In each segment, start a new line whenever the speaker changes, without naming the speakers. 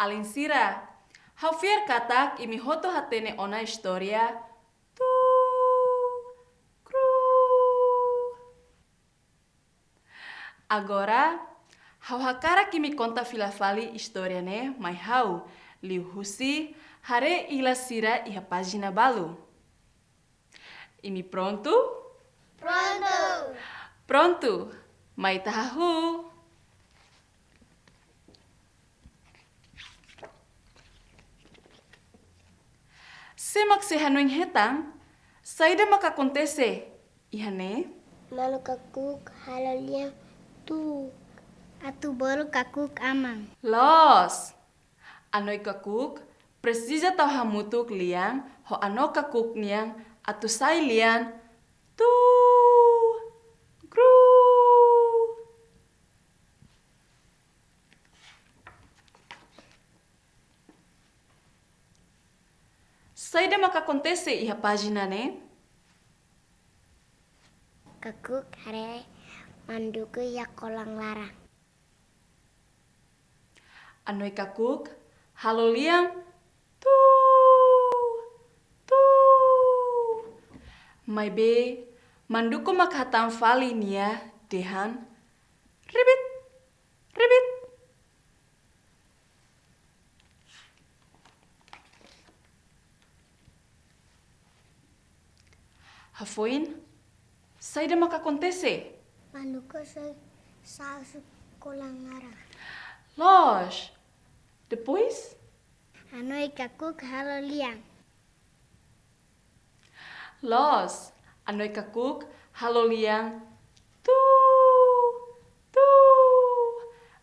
Alin sira. Hafier katak imi hoto hatene ona historia. Tu kru. Agora, hau hakara kimi konta filafali historia ne mai hau. Liu husi hare ila sira iha pagina balu. Imi pronto?
Pronto!
Pronto! Mai tahahu! Semak se hanuing hetang, saida maka acontece. Ihane?
Malu kakuk halalnya tu. Atu baru kakuk amang.
Los! Anoi kakuk, precisa tau hamutuk liang, ho ano kakuk niang, atu sai lian, tu, gru. Saida maka acontece iha pagina ne?
Kakuk hare manduku ya kolang larang.
Anoi kakuk, halo liang, tu, tu. Mai be, manduko makhatang fali nia, dehan, ribit, ribit. Hafoin, saida maka acontece?
Manduku sa kolang larang.
Los, depois?
Hanoi kakuk halo liang.
Los, anoi kakuk, halo liang, tu, tu.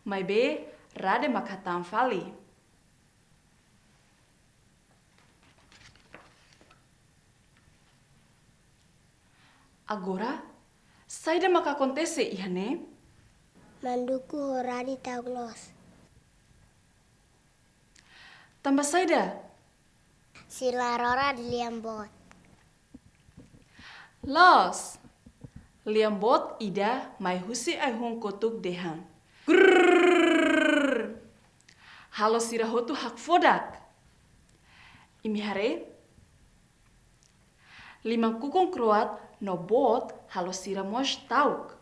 Mai be, rade makhatang fali. Agora, saida maka acontece ihane?
Manduku horari taglos.
Tambah saida,
Sila rora di liambot.
los. Liambot ida mai husi ai hung kotuk dehan. Grrrr. Halo sirahotu hak fodak. Imi hare? Limang kukong kroat no bot halo sira mos tauk.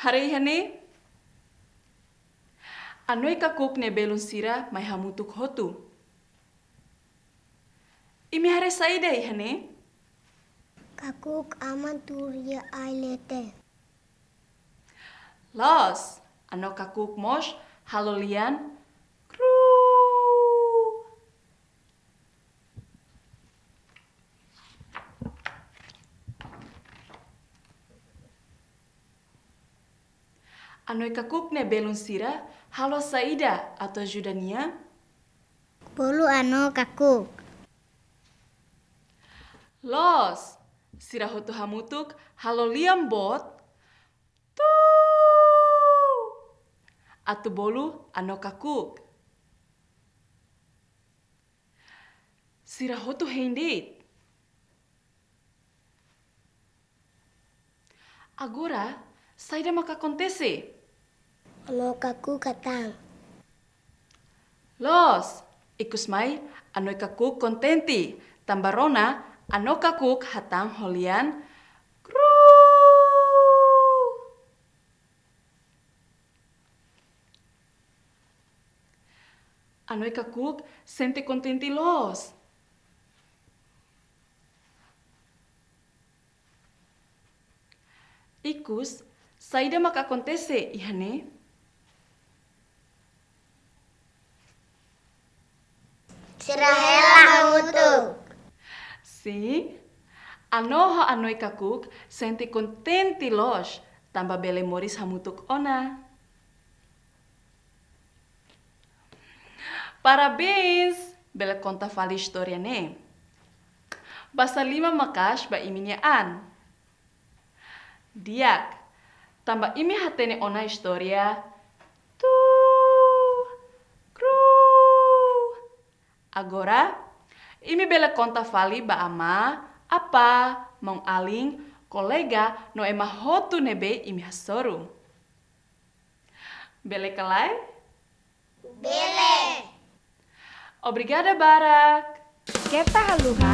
Hare ihane? Anoi kakuk ne belun sira mai hamutuk hotu. Imi hare saida ihane?
Kakuk aman turia ailete.
Los, ano kakuk mos halo lian. Kru. Anoi kakuk ne belun sira halo saida atau judania.
Bolu ano kakuk.
Los, sirahotu hamutuk halo liam bot. Tu. Atu bolu ano kakuk. Sirahotu hendit. Agora, saida maka acontece.
Ano kakuk katang.
Los, ikus mai anoi kakuk kontenti. Tambarona ano kakuk hatang holian. Kru. Anoi kakuk sente kontenti los. Ikus, saida maka acontece, ihane?
Sirahela hamutuk.
Si, ano ho anoi kakuk sente kontenti los. Tambah bele moris hamutuk ona. Parabéns! Bela conta fala história, né? Basta lima makas ba iminyaan. Diak, tambah imi hatene ona historia. Tu, kru. Agora, imi bela conta fali ba ama, apa, mong aling, Kolega no ema hotu nebe imi hasoru. Bele kalai?
Bele.
Obrigada, Barak.
Keta haluha,